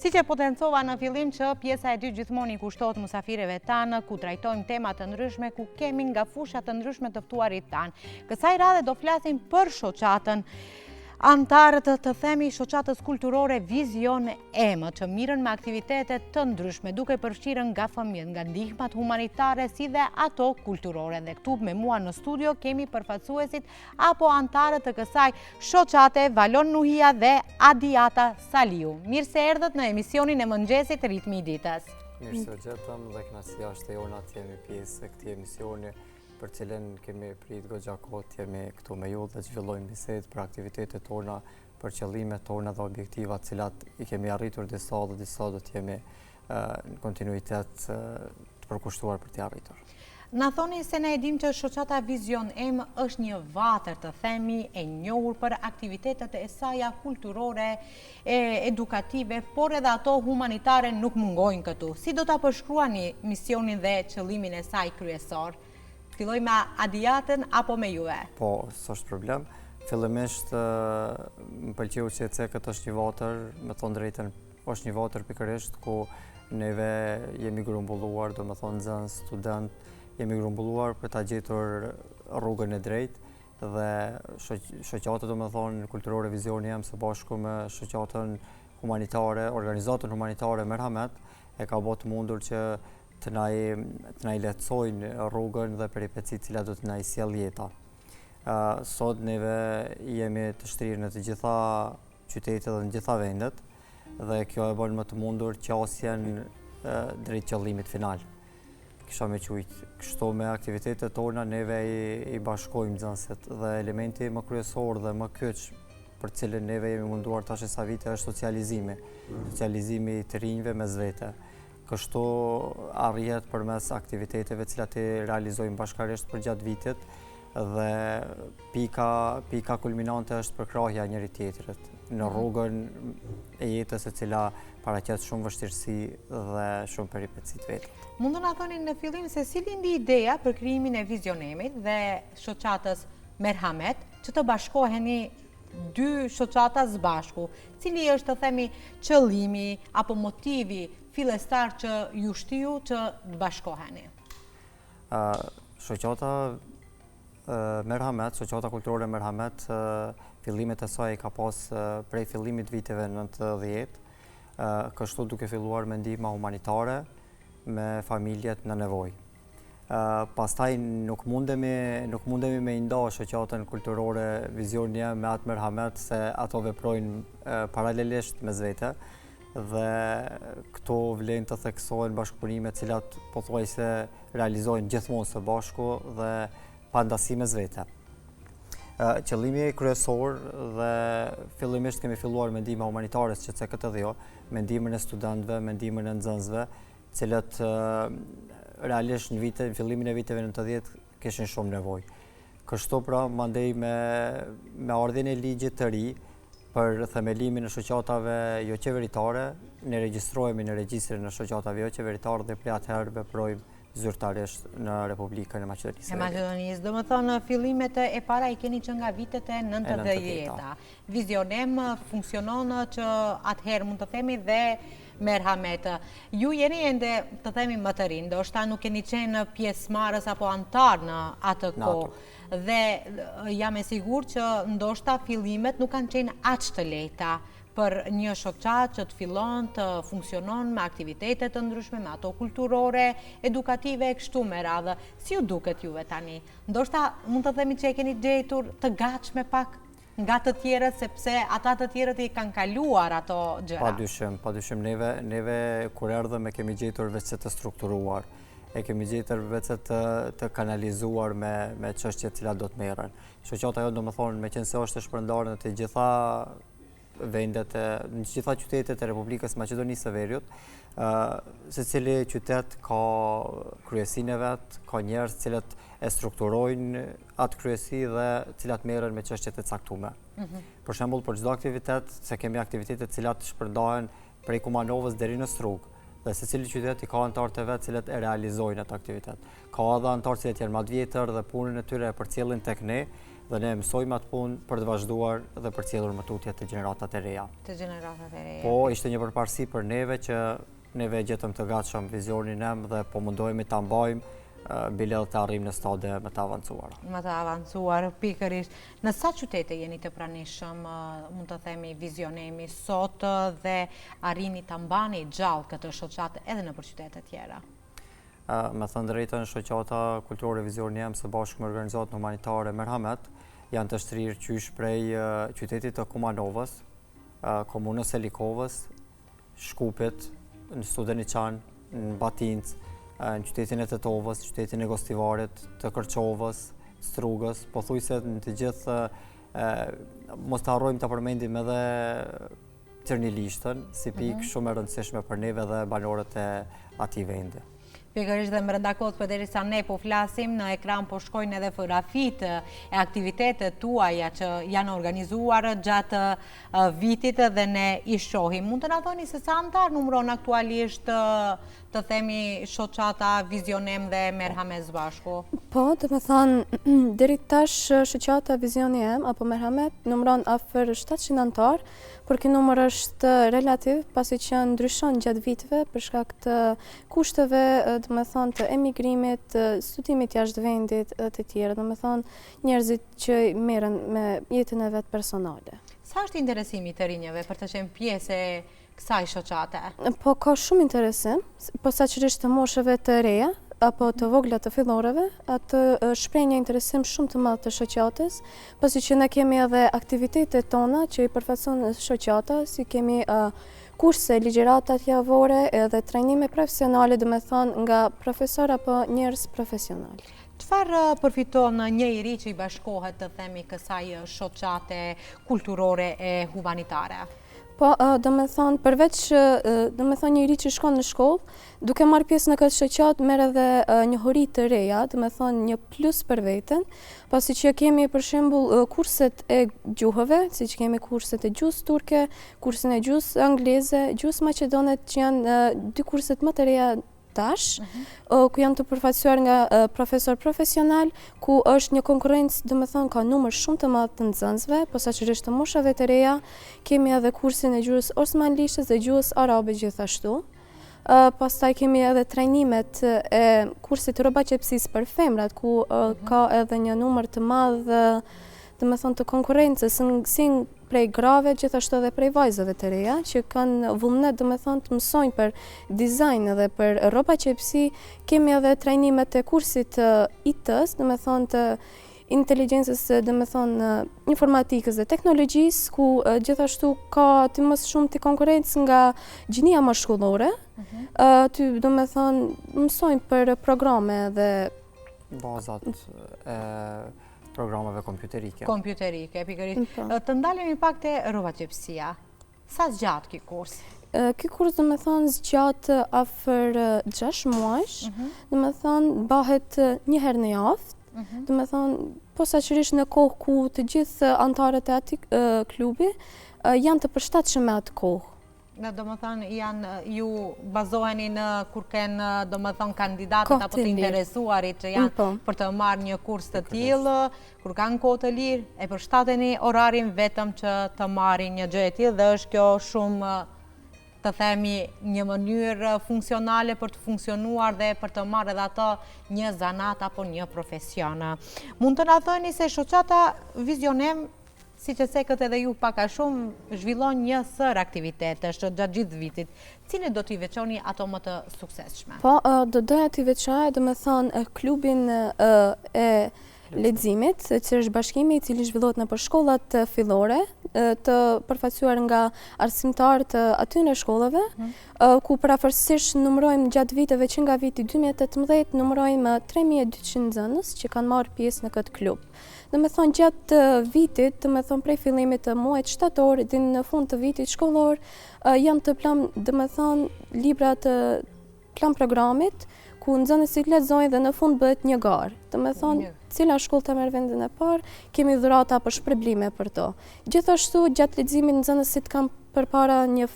Si që potencova në fillim që pjesa e dytë gjithmonë i kushtohet musafirëve tanë, ku trajtojmë tema të ndryshme, ku kemi nga fushat të ndryshme të ftuarit tanë. Kësaj radhe do flasim për shoqatën antarët të themi shoqatës kulturore Vizion Em, që mirën me aktivitetet të ndryshme, duke përfshirë nga fëmijët, nga ndihmat humanitare si dhe ato kulturore. Dhe këtu me mua në studio kemi përfaqësuesit apo antarët të kësaj shoqate, Valon Nuhia dhe Adiata Saliu. Mirë se erdhët në emisionin e mëngjesit Ritmi i ditës. Mirë se gjetëm dhe kënaqësia është e jona të jemi pjesë e këtij emisioni, për cilën kemi prit goxha kohë jemi këtu me ju dhe zhvillojmë bisedë për aktivitetet tona, për qëllimet tona dhe objektivat cilat i kemi arritur disa dhe disa do të jemi në kontinuitet të përkushtuar për t'i arritur. Na thoni se ne e dim që shoqata Vizion Em është një vatër të themi e njohur për aktivitetet e saja kulturore, edukative, por edhe ato humanitare nuk mungojnë këtu. Si do ta përshkruani misionin dhe qëllimin e saj kryesor? Filloj me Adiatën apo me juve? Po, s'është problem. Fillimisht më pëlqeu që këtë është një vatër, me thonë drejtën, është një vatër pikërisht ku neve jemi grumbulluar, do me thonë nxënës, student, jemi grumbulluar për ta gjetur rrugën e drejtë dhe shoqata do me thonë kulturore Vizioni Em së bashku me shoqatën humanitare, organizatën humanitare Merhamet e ka bërë të mundur që të na i lehtësojnë rrugën dhe peripecitë cilat do të na i sjell jeta. Sot neve jemi të shtrirë në të gjitha qytetet dhe në gjitha vendet dhe kjo e bën më të mundur qasjen drejt qëllimit final. Kisha me qujtë. Kështu me aktivitetet tona neve i bashkojmë nxënësit dhe elementi më kryesor dhe më kyç për cilën neve jemi munduar tash sa vite është socializimi. Socializimi të rinjve mes vete. Kështu arrihet përmes aktiviteteve cilat i realizojmë bashkarisht për gjatë vitit dhe pika kulminante është përkrahja njëri tjetrit në rrugën e jetës e cila paraqet shumë vështirësi dhe shumë peripeci të veta. Mund të na thoni në fillim se si lindi ideja për krijimin e Vizion Emit dhe shoqatës Merhamet që të bashkoheni dy shoqata së bashku. Cili është të themi qëllimi apo motivi fillestar që ju shtiu që të bashkoheni? Shoqata Merhamet, shoqata kulturore Merhamet, fillimet e saj ka pas prej fillimit viteve 90, kështu duke filluar me ndihma humanitare me familjet në nevojë. Pastaj nuk mundemi me i nda shoqatën kulturore Vizioni Em me atë Merhamet se ato veprojnë paralelisht mes vete dhe këto vlen të theksohen bashkëpunime cilat pothuajse realizojnë gjithmonë së bashku dhe pa ndasi mes vete. Qëllimi kryesor dhe fillimisht kemi filluar me ndihma humanitare që se këtë dhe jo, me ndihmën e studentëve, me ndihmën e nxënësve, cilët realisht në fillimin e viteve 90 kishin shumë nevojë. Kështu pra mandej me ardhin e ligjit të ri për themelimin e shoqatave jo qeveritare, ne regjistrohemi në regjistrin e shoqatave jo qeveritare dhe prej atëherë veprojmë zyrtarisht në Republikën e Maqedonisë. Do më thonë, fillimet e para i keni që nga vitet e 90-ta. Vizion Em funksionon që atëherë mund të themi dhe Merhamet. Ju jeni ende të themi më të rinë, ndoshta nuk keni qenë pjesëmarrës apo antar në atë kohë. Dhe jam e sigurt që ndoshta fillimet nuk kanë qenë aq të lehta për një shoqat që të fillon të funksionon me aktivitetet të ndryshme, me ato kulturore, edukative e kështu me radhë. Si ju duket juve tani? Ndoshta mund të themi që e keni gjetur të gatshme pak nga të tjerët, sepse ata të tjerët i kanë kaluar ato gjëra. Padyshim neve kur erdhëm e kemi gjetur veçse të strukturuar. E kemi gjetur veçse të kanalizuar me çështjet cilat do të merren. Shoqata jonë do të thonë me qenë se është e shpërndarë në të gjitha vendet, në gjitha qytetet e Republikës Maqedonisë së Veriut, secili qytet ka kryesinë e vet, ka njerëz cilët e strukturojnë atë kryesi dhe cilat merren me çështjet e caktuara. Për shembull, për çdo aktivitet, se kemi aktivitete të cilat shpërndahen prej Kumanovës deri në Strug, dhe secili qytet i ka anëtarët e vet cilët e realizojnë atë aktivitet. Ka edhe anëtarë cilët janë më të vjetër dhe punën e tyre e përcjellin tek ne dhe ne mësojmë atë punë për të vazhduar dhe për cjellur më tutje të gjeneratat e reja. Të gjeneratat e reja. Po, ishte një përparësi për neve që neve gjetëm të gatshëm vizionin em dhe po mundohemi ta mbajmë bile të arrijmë në stade më të avancuara. Më të avancuar, pikërisht. Në sa qytete jeni të pranishëm, mund të themi, vizionemi sot dhe arrini të mbani gjallë këtë shoqatë edhe në për qytetet tjera? Me thënë drejtën, shoqata kulturore Vizioni Em së bashku me organizatën humanitare Merhamet janë të shtrirë qysh prej qytetit të Kumanovës, komunës e Likovës, Shkupit, në Studeniçan, në Batincë, në qytetin e Tetovës, qytetin e Gostivarit, të Kërqovës, Strugës, pothuajse në të gjithë, mos të harrojmë të përmendim edhe Tërnilishtën, si pikë shumë e rëndësishme për neve dhe banorët e atij vendi. Pikërisht dhe më brenda kohës përderisa ne po flasim, në ekran po shkojnë edhe fotografitë e aktivitetet tuaja që janë organizuar gjatë vitit dhe ne i shohim. Mund të na thoni se sa antar numëron aktualisht të themi shoqata Vizionem dhe Merhamet së bashku? Po, të me thonë, deri tash shoqata Vizioni Em apo Merhamet numëron afër 700 antar, por ky numër është relativ pasi që ndryshon gjatë viteve për shkak të kushteve, do me thonë, të emigrimit, studimit jashtë vendit dhe të tjera, do me thonë njerëzit që merren me jetën e vet personale. Sa është interesimi të rinjeve për të qenë pjesë e kësaj shoqate? Po ka shumë interesim, posaçërisht të moshëve të reja apo të vogla të filloreve, atë shpreh një interesim shumë të madh të shoqatës, pasi që ne kemi edhe aktivitetet tona që i përfaqëson shoqata, si kemi kurse, ligjërata javore edhe trajnime profesionale, do me thonë nga profesor apo njerëz profesional. Çfarë përfiton njëri që i bashkohet të themi kësaj shoqate kulturore e humanitare? Po, do me thonë, përveç, do me thonë njëri që shkon në shkollë, duke marrë pjesë në këtë shoqatë, merr edhe njohuri të reja, do me thonë një plus për veten, pasi që kemi për shembull kurset e gjuhëve, siç kemi kurset e gjuhës turke, kursin e gjuhës angleze, gjuhës maqedone, që janë dy kurset më të reja tash, ku janë të përfaqësuar nga profesor profesional, ku është një konkurrencë, do me thonë, ka numër shumë të madh të nxënësve, posaçërisht të moshave të reja, kemi edhe kursin e gjuhës osmanlishtes dhe gjuhës arabe gjithashtu. Pastaj kemi edhe trajnimet e kursit rrobaçepsisë për femrat, ku ka edhe një numër të madh, do me thonë, të konkurrencës, si prej grave, gjithashtu edhe prej vajzave të reja, që kanë vullnet, do me thonë, të mësojnë për dizajn edhe për rrobaçepsi. Kemi edhe trajnimet e kursit IT-s, do me thonë, të inteligjencës, do me thonë, informatikës dhe teknologjisë, ku gjithashtu ka të më shumë të konkurrencë nga gjinia mashkullore. Ty, do me thonë, mësojnë për programe dhe bazat programeve kompjuterike. Kompjuterike, pikërisht. Të ndalemi pak te rrobaçepsia. Sa zgjat ky kurs? Ky kurs, do me thonë, zgjat afër 6 muajsh, do me thonë, bëhet një herë në javë, do me thonë, posaçërisht në kohë ku të gjithë antarët e atij klubi janë të përshtatshëm me atë kohë. Do më thonë, ju bazoheni në kur kenë, do më thonë, kandidatët apo të interesuarit që janë për të marrë një kurs të tillë, kur kanë kohë të lirë, e përshtateni orarin vetëm që të marrin një gjë e tillë dhe është kjo shumë, të themi, një mënyrë funksionale për të funksionuar dhe për të marrë edhe ato një zanat apo një profesion. Mund të na thoni se shoqata Vizionem, si që sekët edhe ju paka shumë, zhvillon një sër aktivitetesh gjatë gjithë vitit. Cili do t'i veçoni ato më të suksesshme? Po, do doja t'i veçoja, do me thonë, klubin e leximit, që është bashkimi i cili zhvillohet nëpër shkollat fillore, të përfaqësuar nga arsimtarë të atyre shkollave, ku parafërsisht numërojmë gjatë viteve që nga viti 2018 numërojmë 3200 nxënës që kanë marrë pjesë në këtë klub. Do me thonë, gjatë vitit, do me thonë, prej fillimit të muajit shtator deri në fund të vitit shkollor, janë të plan, do me thonë, libra të plan programit, ku nxënësit lexojnë dhe në fund bëhet një garë. Do me thonë, cila shkollë të merr vendin e parë, kemi dhurata apo shpërblime për to. Gjithashtu, gjatë leximit nxënësit kanë përpara një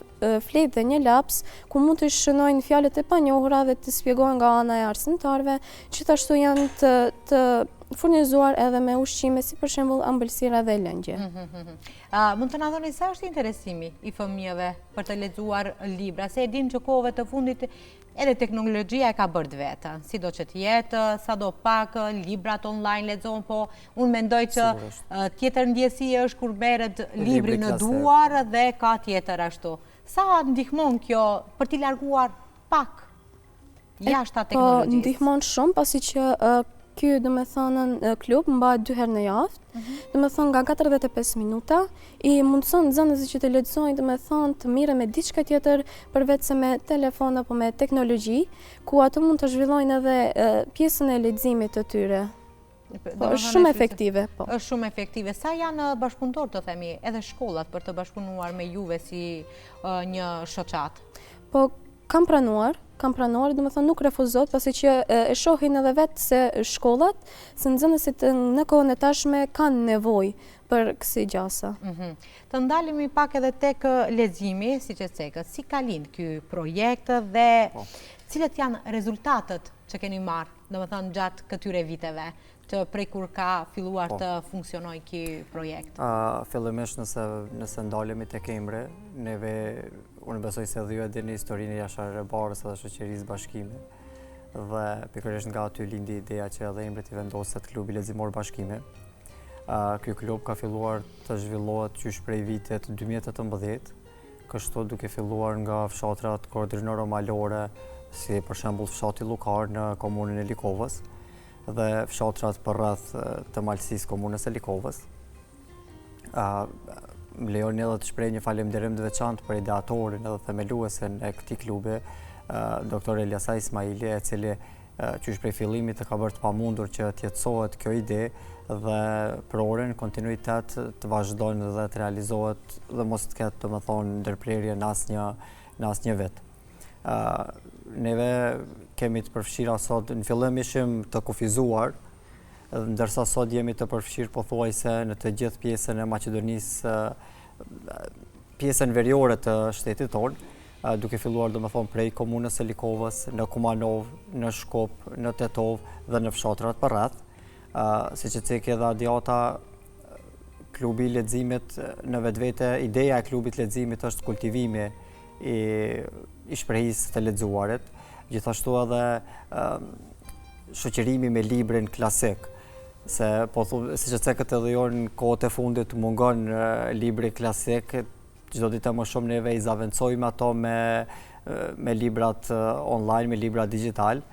fletë dhe një laps, ku mund të shënojnë fjalët e panjohura dhe të shpjegojnë nga ana e arsimtarëve. Gjithashtu janë të furnizuar edhe me ushqime si për shembull ëmbëlsira dhe lëngje. Mund të na thoni sa është interesimi i fëmijëve për të lexuar libra, se e dim që kohëve të fundit edhe teknologjia e ka bërë vetën, sido që të jetë, sado pak librat online lexohen, po unë mendoj që tjetër ndjesi është kur merret libri në duar dhe ka tjetër ashtu. Sa ndihmon kjo për t'i larguar pak jashtë teknologjisë? Po ndihmon shumë, pasi që ky, klub mbahet 2 herë në javë, nga 45 minuta, i mundëson nxënësit që të lexojnë, të mirë me diçka tjetër përveç se me telefon apo me teknologji, ku ato mund të zhvillojnë edhe pjesën e leximit të tyre. Është shumë efektive. Është shumë efektive. Sa janë bashkëpunëtor, të themi, edhe shkollat për të bashkëpunuar me juve si një shoqat? Po kam pranuar, nuk refuzohet, pasi që e shohin edhe vetë se shkollat, se nxënësit në kohën e tashme kanë nevojë për kësi gjasa. Të ndalemi pak edhe tek leximi, siç e thekët, si ka lind ky projekt dhe cilët janë rezultatet që keni marrë, gjatë këtyre viteve, të prej kur ka filluar të funksionoj ky projekt? Fillimisht nëse ndalemi tek Emre, unë besoj se dhe ju e dini historinë e Jasharë Rebarës edhe shoqërisë Bashkimi. Dhe pikërisht nga aty lindi ideja që edhe Emri t'i vendoset klubi leximor Bashkimi. Ky klub ka filluar të zhvillohet qysh prej vitit 2018, kështu duke filluar nga fshatrat koordinoro-malore, si për shembull fshati Llukar në komunën e Likovës dhe fshatrat përreth të malësisë komunës e Likovës. Më lejoni edhe të shpreh një falënderim të veçantë për ideatorin edhe themeluesen e këtij klubi, doktor Eliasa Ismaili, i cili qysh prej fillimit të ka bërë të pamundur që të jetësohet kjo ide dhe për orën kontinuitet të vazhdojnë dhe të realizohet dhe mos të ketë ndërprerje në asnjë vit. Neve kemi të përfshira sot, në fillim ishim të kufizuar, ndërsa sot jemi të përfshirë pothuajse në të gjithë pjesën e Maqedonisë, pjesën veriore të shtetit tonë, duke filluar prej komunës e Likovës, në Kumanov, në Shkop, në Tetov dhe në fshatrat përreth. Siç e thekë edhe Adiata, klubi i leximit në vetvete, ideja e klubit leximit është kultivimi i shprehisë të lexuarit, gjithashtu edhe shoqërimi me librin klasik. Se, siç e thekët edhe jo në kohët e fundit mungon libri klasik, çdo ditë më shumë neve i zaventojmë ato me librat online, me libra digital.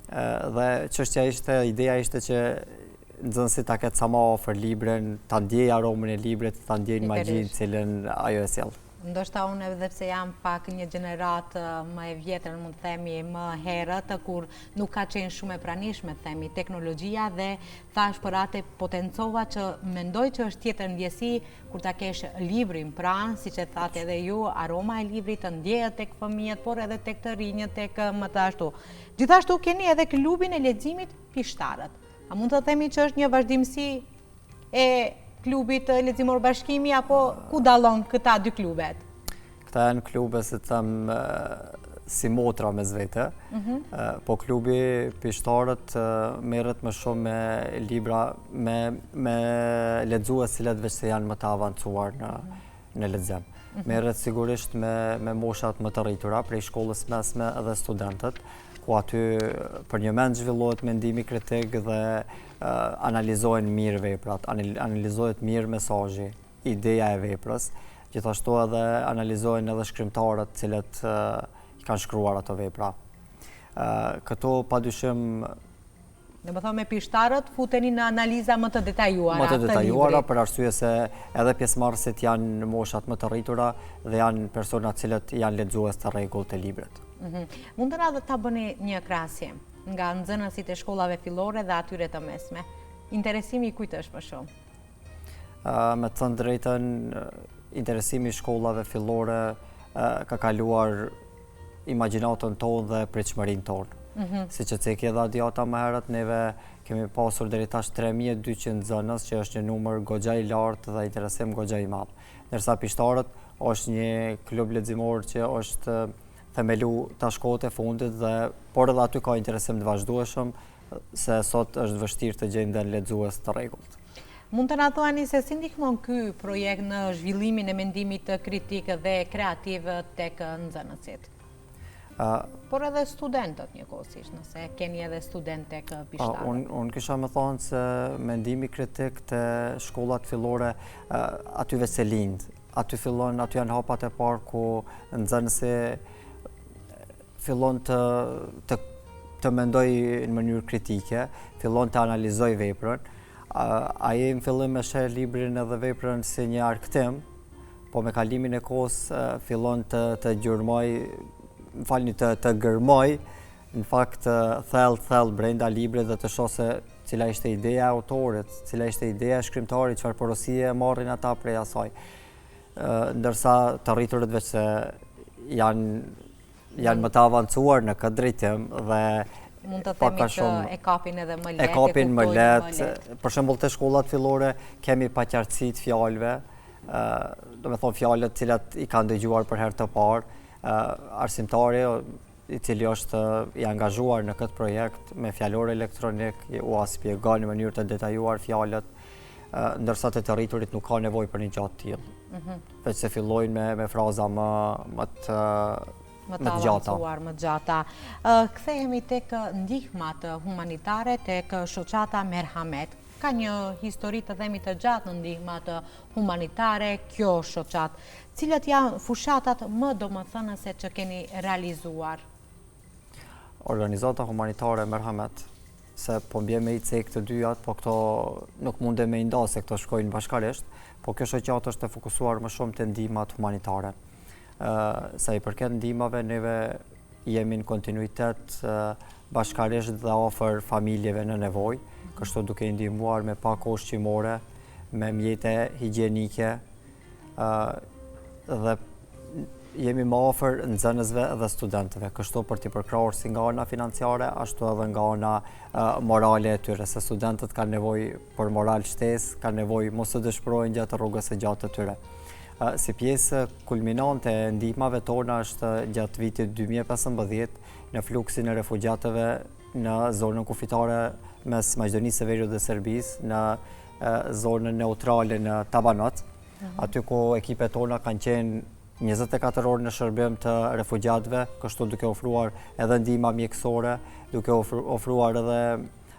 Dhe ideja ishte që nxënësit ta ketë sa më afër librin, ta ndjej aromën e librit, ta ndjejnë magjinë cilën ajo e sjell. Ndoshta unë edhe pse jam pak një gjeneratë më e vjetër, mund të themi më herët, kur nuk ka qenë shumë e pranishme, themi, teknologjia dhe thash për atë potencova që mendoj që është tjetër ndjesi kur ta kesh librin pranë, siç e thatë edhe ju, aroma e librit të ndjehet tek fëmijët, por edhe tek të rinjët, tek më të ashtu. Gjithashtu keni edhe klubin e leximit Pishtarët. A mund të themi që është një vazhdimsi e klubit leximor Bashkimi, apo ku dallon këta dy klubet? Këta janë klube, si të them, si motra mes vete, po klubi Pishtarët merret më shumë me libra, me lexues cilët veç se janë më të avancuar në lexim. Merret sigurisht me moshat më të rritura, prej shkollës mesme dhe studentët, ku aty për një mend zhvillohet mendimi kritik dhe analizohen mirë veprat, analizohet mirë mesazhi, ideja e veprës, gjithashtu edhe analizohen edhe shkrimtarët cilët kanë shkruar ato vepra. Këto padyshim Dhe më thonë me Pishtarët futeni në analiza më të detajuara. Më të detajuara, për arsye se edhe pjesëmarrësit janë në moshat më të rritura dhe janë persona cilët janë lexues të rregullt të librit. Mund të na ta bëni një krahasim nga nxënësit e shkollave fillore dhe atyre të mesme. Interesimi i kujt është më shumë? Me të thënë drejtën, interesimi i shkollave fillore ka kaluar imagjinatën tonë dhe pritshmërinë tonë. Siç e thekë edhe Adiata më herët, neve kemi pasur deri tash 3200 nxënës, që është një numër goxha i lartë dhe interesim goxha i madh. Ndërsa Pishtarët është një klub leximor që është themelu tash kohët e fundit, por edhe aty ka interesim të vazhdueshëm, se sot është vështirë të gjejmë dhe lexues të rregullt. Mund të na thuani se si ndihmon ky projekt në zhvillimin e mendimit kritik dhe kreativ tek nxënësit? Por edhe studentët njëkohësisht, nëse keni edhe student tek pishtarët. Unë kisha më thonë se mendimi kritik të shkollat fillore atyve se lind. Aty janë hapat e parë ku nxënësi fillon të mendoj në mënyrë kritike, fillon të analizoj veprën. Ai në fillim e sheh librin edhe veprën si një arktim, po me kalimin e kohës fillon të gjurmoj, të gërmoj, në fakt thellë brenda librit dhe të shoh se cila ishte ideja e autorit, cila ishte ideja e shkrimtarit, çfarë porosie marrin ata prej asaj. Ndërsa të rriturit veç se janë më të avancuar në këtë drejtim dhe mund të themi që e kapin edhe më lehtë. E kapin më lehtë. Për shembull te shkollat fillore kemi paqartësi të fjalëve, do të thonë fjalët të cilat i kanë dëgjuar për herë të parë. Arsimtari i cili është i angazhuar në këtë projekt me fjalor elektronik u shpjegon në mënyrë të detajuar fjalët, ndërsa të rriturit nuk ka nevojë për një gjatë tillë. Veç se fillojnë me fraza më të avancuar, më gjata. Kthehemi tek ndihmat humanitare tek shoqata Merhamet. Ka një histori të themi të gjatë në ndihmat humanitare kjo shoqat. Cilat janë fushatat më domethënëse që keni realizuar? Organizata humanitare Merhamet, se po mbjem me i cek të dyjat, po këto nuk munde me i nda se këto shkojnë bashkarisht, po kjo shoqat është e fokusuar më shumë të ndihmat humanitare. Sa i përket ndihmave, neve jemi në kontinuitet bashkarisht dhe afër familjeve në nevojë, kështu duke i ndihmuar me pak ushqimore, me mjete higjienike dhe jemi më afër nxënësve dhe studentëve, kështu për t'i përkrahur si nga ana financiare, ashtu edhe nga ana morale e tyre, se studentët kanë nevojë për moral shtesë, kanë nevojë mos të dëshpërohen gjatë rrugës së gjatë të tyre. Si pjesë kulminante e ndihmave tona është gjatë vitit 2015 në fluksin e refugjatëve në zonën kufitare mes Maqedonisë së Veriut dhe Serbisë, në zonën neutrale në Tabanat, aty ku ekipet tona kanë qenë 24 orë në shërbim të refugjatëve, kështu duke ofruar edhe ndihma mjekësore, duke ofruar edhe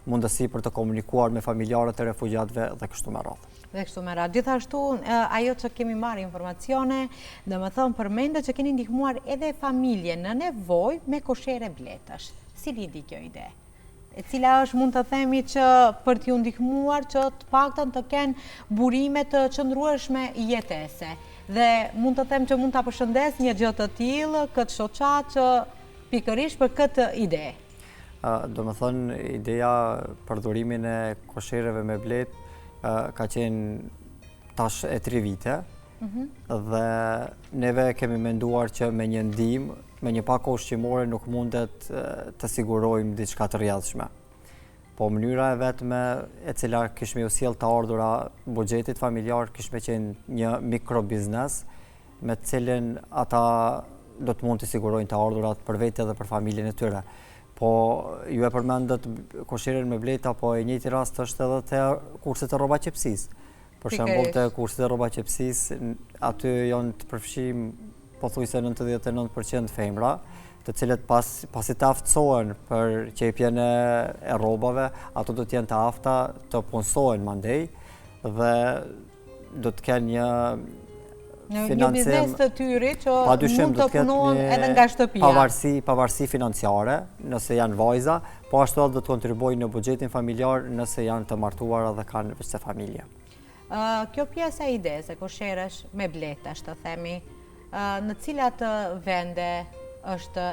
mundësi për të komunikuar me familjarët e refugjatëve dhe kështu me radhë. Gjithashtu, ajo që kemi marrë informacione, dhe më thëmë përmendë që keni ndihmuar edhe familje në nevoj me koshere bletësh. Si lindi kjo ide? E cila është mund të themi që për t'ju ndihmuar që të paktën të kenë burime të qëndrueshme jetese. Dhe mund të them që mund të përshëndes një gjë të tillë këtë shoqat që pikërisht për këtë ide. Do më thënë, ideja për dhurimin e koshereve me bletë ka qenë tash e 3 vite dhe neve kemi menduar që me një ndihmë, me një pak ushqimore nuk mundet të sigurojmë diçka të rrjedhshme. Po mënyra e vetme e cila kishme u sjell të ardhura buxhetit familjar kishme qenë një mikrobiznes me të cilin ata do të mund të sigurojnë të ardhurat për vete dhe për familjen e tyre. Po ju e përmendët kosherën me bleta, po e njëjti rast është edhe te kurset e rroba qepsisë. Për shembull te kurset e rroba qepsisë, aty janë të përfshijm pothuajse 99% femra, të cilët pasi të aftësohen për qepjen e rrobave, ato do të jenë të afta të punësohen mandej dhe do të kenë një biznes të tyri që mund të punohen edhe nga shtëpia. Pavarësi financiare, nëse janë vajza, po ashtu edhe do të kontribuojnë në buxhetin familjar nëse janë të martuara dhe kanë veç se familje. Kjo pjesa e idesë e kosherësh me bletash, të themi, në cilat vende është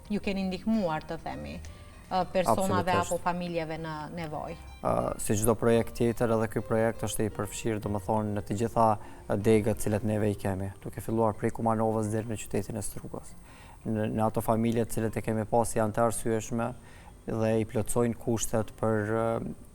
ju keni ndihmuar, të themi, personave apo familjeve në nevojë? Si çdo projekt tjetër, edhe ky projekt është i përfshirë, domethënë, në të gjitha degët cilat neve i kemi, duke filluar prej Kumanovës deri në qytetin e Strugës. Në ato familje të cilët e kemi pas janë të arsyeshme dhe i plotësojnë kushtet për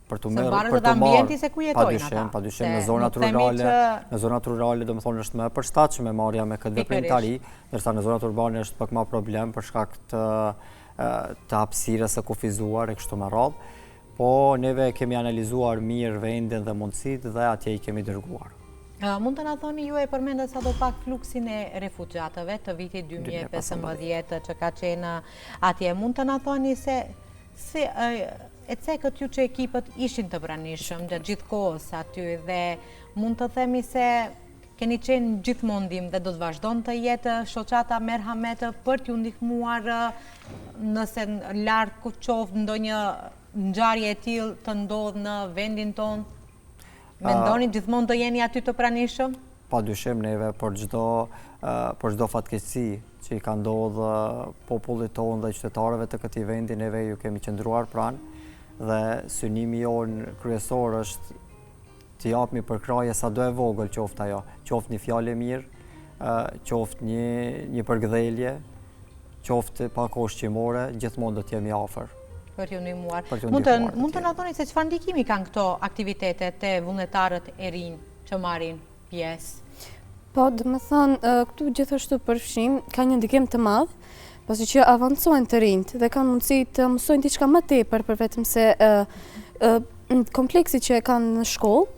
për të Se merë, varet për edhe të ambienti se ku jetojnë ata. Padyshim Se në zonat nuk themi rurale, që- në zonat rurale do më thonë është më e përshtatshme marrja me këtë veprimtari, ndërsa në zonat urbane është pak më problem për shkak të hapësirës së kufizuar e kështu me radhë. Po neve kemi analizuar mirë vendin dhe mundësitë dhe atje i kemi dërguar. Mund të na thoni ju e përmendet sadopak fluksin e refugjatëve të vitit 2015 që ka qenë atje. Mund të na thoni se e cekët ju që ekipët ishin të pranishëm gjatë gjithë kohës aty dhe mund të themi se keni qenë gjithmonë ndim dhe do të vazhdon të jetë shoqata merhametë për t'ju ndihmuar nëse larg qoftë ndonjë ngjarje e tillë të ndodhë në vendin tonë. Mendoni gjithmonë do jeni aty të pranishëm? Padyshim neve për çdo fatkeqësi që i ka ndodhë popullit tonë dhe qytetarëve të këtij vendi, neve ju kemi qëndruar pranë dhe synimi jonë kryesor është të japmi përkraje sa do e vogël qoftë ajo, qoftë një fjalë mirë, qoftë një përgdhelje, qoftë pak ushqimore, gjithmonë do t'jemi afër. Për t'ju ndihmuar. Mund të na thoni se çfarë ndikimi kanë këto aktivitete te vullnetarët e rinj që marrin pjesë? Po, do të thonë, këtu gjithashtu përfshim ka një ndikim të madh, pasi që avancojnë të rinjt dhe kanë mundësi të mësojnë diçka më tepër për vetëm se kompleksi që e kanë në shkollë.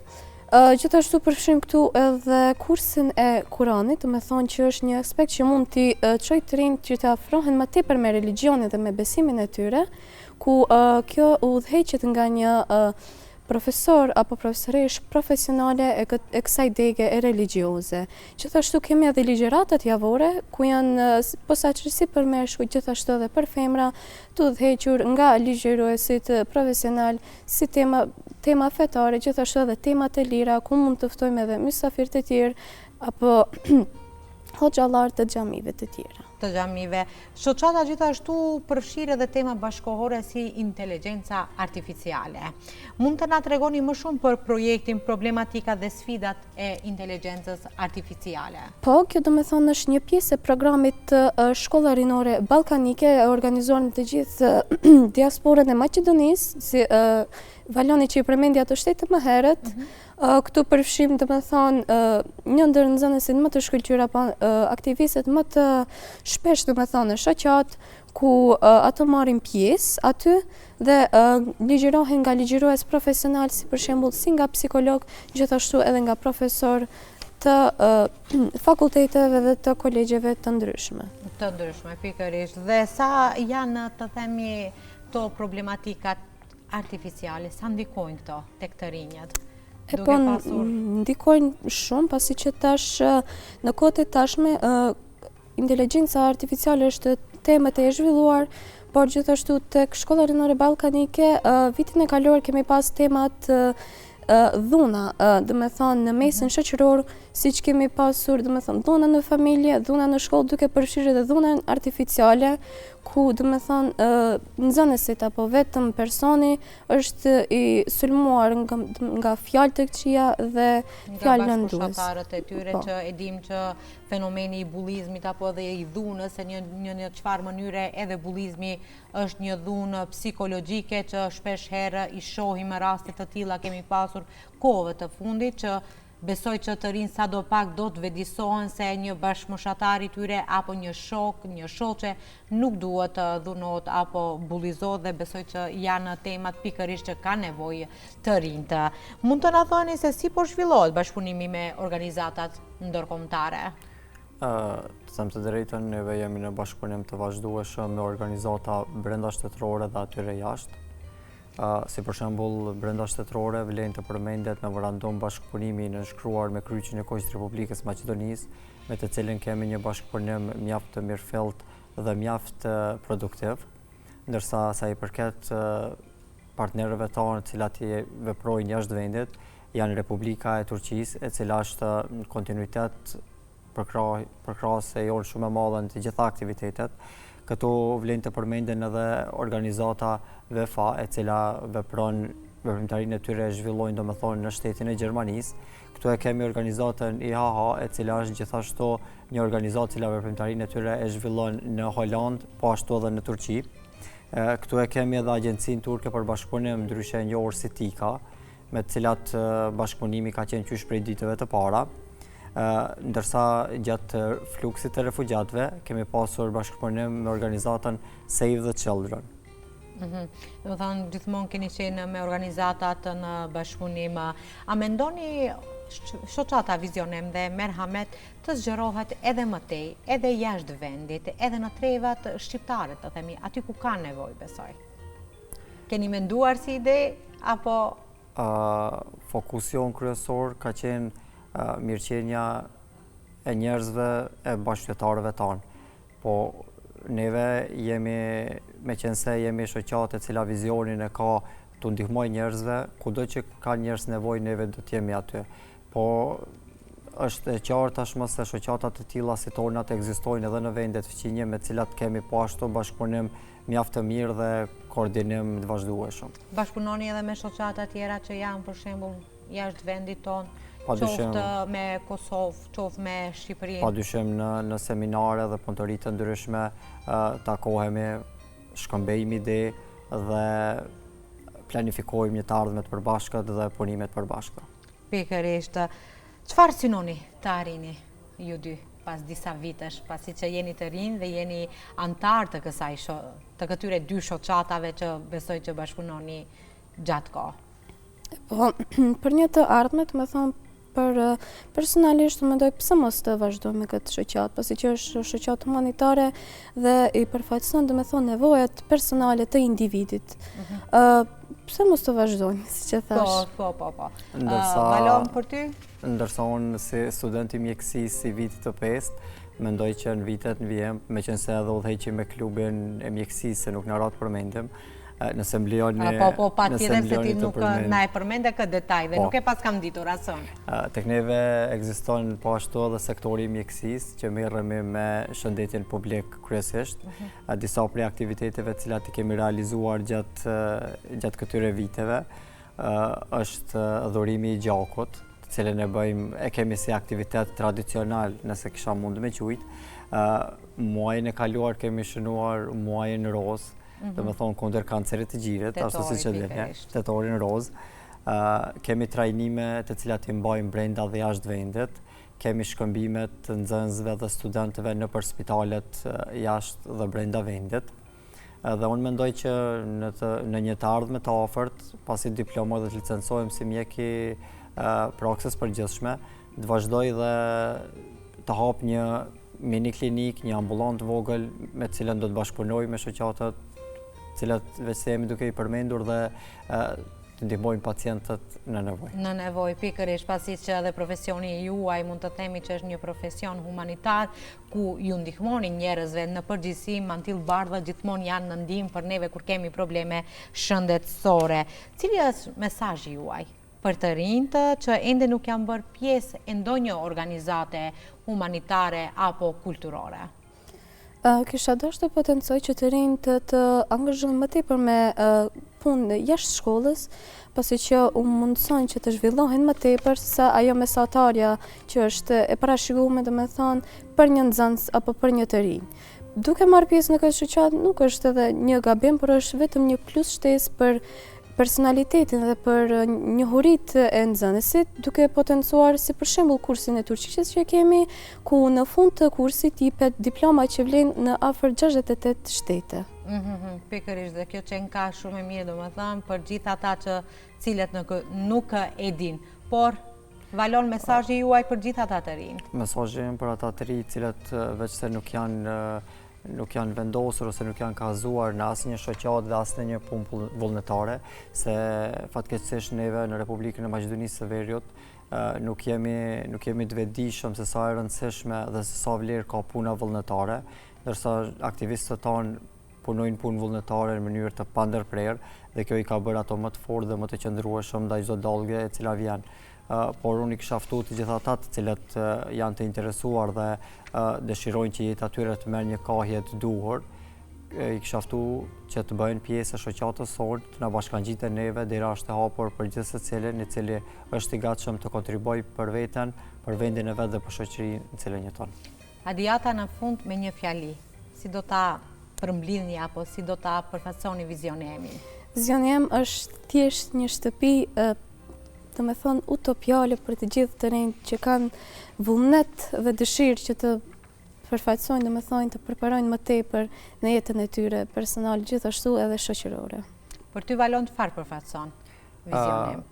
Gjithashtu përfshim këtu edhe kursin e Kuranit, do të thonë që është një aspekt që mund t'i çojë të rinjt që të afrohen më tepër me religionin dhe me besimin e tyre, ku kjo udhëheqet nga një profesor apo profesoresh profesionale e kësaj dege e religjioze. Gjithashtu kemi edhe ligjëratat javore, ku janë posaçërisht për meshkuj, gjithashtu edhe për femra, të udhëhequr nga ligjëruesit profesional si tema fetare, gjithashtu edhe tema të lira, ku mund të ftojmë edhe mysafir të tjerë apo hoxhallar të xhamive të tjera. Të xhamive. Shoqata gjithashtu përfshirë edhe tema bashkëkohore si inteligjenca artificiale. Mund të na tregoni më shumë për projektin, problematika dhe sfidat e inteligjencës artificiale? Po, kjo do të thonë është një pjesë e programit të shkollarinore ballkanike e organizuar në të gjithë diasporën e Maqedonisë, si valoni që i përmendja të shtetë më herët. Këtu përfshim do të thonë një ndër nxënësit më të shkëlqyer apo aktivistët më të shpesh do të thonë shoqat ku ato marrin pjesë aty dhe ligjërohen nga ligjërues profesional si për shembull si nga psikolog, gjithashtu edhe nga profesor të fakulteteve dhe të kolegjeve të ndryshme. Të ndryshme, pikërisht. Dhe sa janë të themi këto problematikat artificiale, sa ndikojnë këto tek të rinjat? Po ndikojnë shumë, pasi që tash në kohët e tashme inteligjenca artificiale është temë e zhvilluar, por gjithashtu tek shkollarinore ballkanike vitin e kaluar kemi pas temat dhuna, do të thonë në mesin shoqëror, siç kemi pasur, do të thonë dhuna në familje, dhuna në shkollë, duke përfshirë edhe dhunën artificiale, ku do të thonë nxënësit apo vetëm personi është i sulmuar nga fjalë të këqija dhe fjalë nënduese. Nga bashkëshortarët e tyre që e dim që fenomeni i bullizmit apo edhe i dhunës se një çfarë mënyre edhe bullizmi është një dhunë psikologjike që shpesh herë i shohim në raste të tilla, kemi pasur kohëve të fundit që besoj që të rinë sa do pak do të vedisohen se një bashkëmoshatar i tyre apo një shok, një shoqe nuk duhet të dhunohet apo bullizohet dhe besoj që janë temat pikërisht që ka nevojë të rinjtë. Mund të na thoni se si po zhvillohet bashkëpunimi me organizatat ndërkombëtare? Të them të drejtën, neve jemi në bashkëpunim të vazhdueshëm me organizata brenda shtetërore dhe atyre jashtë. Si për shembull brenda shtetërore vlen të përmendet memorandum bashkëpunimi i nënshkruar me Kryqin e Koqës të Republikës Maqedonisë, me të cilin kemi një bashkëpunim mjaft të mirëfillt dhe mjaft produktiv, ndërsa sa i përket partnerëve tonë të cilat veprojnë jashtë vendit, janë Republika e Turqisë, e cila është në kontinuitet përkrahase e jonë shumë e madhe në të gjitha aktivitetet. Këtu vlen të përmenden edhe organizata VFA, e cila veprimtarinë e tyre zhvillojnë domethënë në shtetin e Gjermanisë. Këtu e kemi organizatën IHH, e cila është gjithashtu një organizatë cila veprimtarinë e tyre e zhvillon në Holand, po ashtu edhe në Turqi. Këtu e kemi edhe agjencinë turke për bashkëpunim ndryshe njohur si TIKA, me të cilat bashkëpunimi ka qenë qysh prej ditëve të para, ndërsa gjatë fluksit të refugjatëve kemi pasur bashkëpunim me organizatën Save the Children. Dhe më thonë, gjithmonë keni qenë me organizatat në bashkëpunim. A mendoni shoqata Vizionem dhe Merhamet të zgjerohet edhe më tej, edhe jashtë vendit, edhe në trevat shqiptare, të themi, aty ku ka nevojë, besoj? Keni menduar si ide, apo... Fokusion kryesor ka qenë mirëqenia e njerëzve e bashkëtarëve tanë. Po neve jemi, me qenë se jemi shoqate cila vizionin e ka të ndihmoj njerëzve, kudo që ka njerëz nevojë neve do të jemi aty. Po është e qartë tashmë se shoqatat të tilla si tonat ekzistojnë edhe në vendet fqinje me cilat kemi po ashtu bashkëpunim mjaft të mirë dhe koordinim të vazhdueshëm. Bashkëpunoni edhe me shoqata tjera që janë për shembull jashtë vendit ton, qoftë me Kosovë, qoftë me Shqipërinë? Padyshim në seminare dhe punëtori të ndryshme takohemi, shkëmbejmë ide dhe planifikojmë një të ardhmet përbashkët dhe punimet përbashkëta. Pikërisht, çfarë synoni të arrini ju dy pas disa vitesh, pasi që jeni të rinj dhe jeni antar të këtyre dy shoqatave që besoj që bashkëpunoni gjatë kohë? Po, për një të ardhmet, me thonë, personalisht të mendoj pse mos të vazhdoj me këtë shoqat, pasi që është shoqat humanitare dhe i përfaqëson, dhe me thonë, nevojat personale të individit. Pse mos të vazhdojmë, si që thash? Po. Valon për ty? Ndërsa unë si studenti mjekësi si vitit të 5, mendoj që në vitet në vijem, me qenë se edhe udhëheqim me klubin e mjekësisë se nuk në ratë përmendim, nëse mblioni... Po, pa tjetër se ti nuk na e përmende këtë detaj dhe nuk e pas kam ditur ason. Tek neve ekziston po ashtu edhe sektori mjekësisë që merremi me shëndetin publik kryesisht. Disa prej aktiviteteve cilat i kemi realizuar gjatë këtyre viteve është dhurimi i gjakut, të cilën e kemi si aktivitet tradicional, nëse kisha mund me qujt. Muajin e kaluar kemi shënuar muajin roz, dhe me thonë kundër kancerit të gjirit, ashtu si që dhe, tetorin roz. Kemi trajnime të cilat i mbajmë brenda dhe jashtë vendit, kemi shkëmbimet të nxënësve dhe studentëve në për spitalet jashtë dhe brenda vendit. Dhe unë mendoj që në një të ardhme të afërt, pasi diploma dhe të licencojmë si mjeki prakses përgjithshme, të vazhdoj dhe të hap një mini klinik, një ambulant vogël me cilën do të bashkëpunoj me shoqatat, cilat veç se jemi duke i përmendur dhe të ndihmojnë pacientët në nevojë. Në nevojë, pikërisht, pasi që edhe profesioni juaj mund të themi që është një profesion humanitar, ku ju ndihmoni njerëzve në përgjithësi, mantil bardha gjithmonë janë në ndihmë për neve kur kemi probleme shëndetësore. Cili është mesazhi juaj për të rinjtë që ende nuk janë bërë pjesë e ndonjë organizate humanitare apo kulturore? Kisha dashur të potencoj që të rinjtë të angazhohen më tepër me punë jashtë shkollës, pasi që u mundson që të zhvillohen më tepër se ajo mesatarja që është e parashikuar, domethënë, për një nxënës apo për një të rinj. Duke marrë pjesë në këtë shoqat nuk është edhe një gabim, por është vetëm një plus shtesë për personalitetin dhe për njohuritë e nxënësit, duke potencuar si për shembull kursin e turqisë që kemi, ku në fund të kursit jepet diploma që vlen në afër 68 shtete. Pikërisht, dhe kjo qenë ka shumë e mirë, domethënë, për gjithë ata që cilët nuk e din, por valon mesazhi juaj për gjithë ata të rinj. Mesazhi për ata të rinj, cilët veç se nuk janë vendosur ose nuk janë kazuar në asnjë shoqat dhe asnjë punë vullnetare, se fatkeqësisht neve në Republikën e Maqedonisë së Veriut nuk jemi të vetëdijshëm se sa e rëndësishme dhe se sa vlerë ka puna vullnetare, ndërsa aktivistët tanë punojnë punë vullnetare në mënyrë të pandërprerë dhe kjo i ka bërë ato më të fortë dhe më të qëndrueshëm ndaj çdo dallgje e cila vjen. Por unë i kisha ftuar të gjithë ata të cilët janë të interesuar dhe dëshirojnë që jeta atyre të merr një kahje të duhur, i kisha ftuar që të bëjnë pjesë e shoqatës sonë, të na bashkangjitë neve, dera është e hapur për gjithë secilin i cili është i gatshëm të kontribuojë për veten, për vendin e vet dhe për shoqërinë në cilën jeton. Adiata në fund me një fjali, si do ta përmbledhni apo si do ta përfaqësoni Vizioni Emi? Vizioni Em është thjesht një shtëpi, të me thonë, utopjale për të gjithë të rinjt që kanë vullnet dhe dëshirë që të përfaqësojnë, dhe me thonë, të përparojnë më tepër në jetën e tyre personal, gjithashtu edhe shoqërore. Për ty Valon, çfarë përfaqëson Vizioni Em?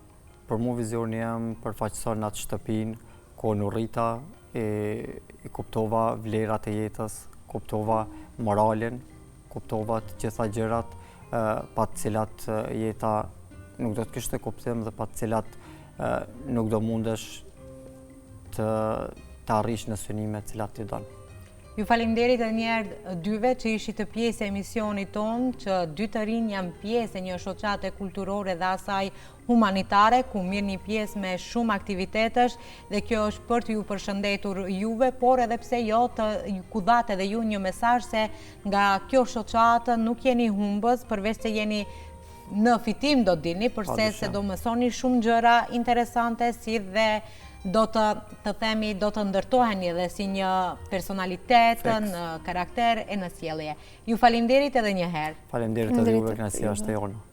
Për mu Vizioni Em përfaqëson atë shtëpinë ku unë rrita, i kuptova vlerat e jetës, kuptova moralin, kuptova të gjitha gjërat pa të cilat jeta nuk do të kishte kuptim dhe pa të cilat nuk do mundesh të arrish në synimet cilat t'i donë. Ju falemnderit edhe njerë dyve që ishit të pjesë e emisionit tonë, që dy të rinj janë pjesë e një shoqate kulturore dhe asaj humanitare, ku mirë një pjesë me shumë aktivitetesh, dhe kjo është për të ju përshëndetur juve, por edhe pse jo të ku dhate dhe ju një mesazh se nga kjo shoqate nuk jeni humbës, përveç se jeni në fitim do dini, përse se do mësoni shumë gjëra interesante, si dhe do të themi, do të ndërtoheni edhe si një personalitet, në karakter e në sjellje. Ju falemnderit edhe një herë. Falemnderit edhe juve, kënaqësia është e jona.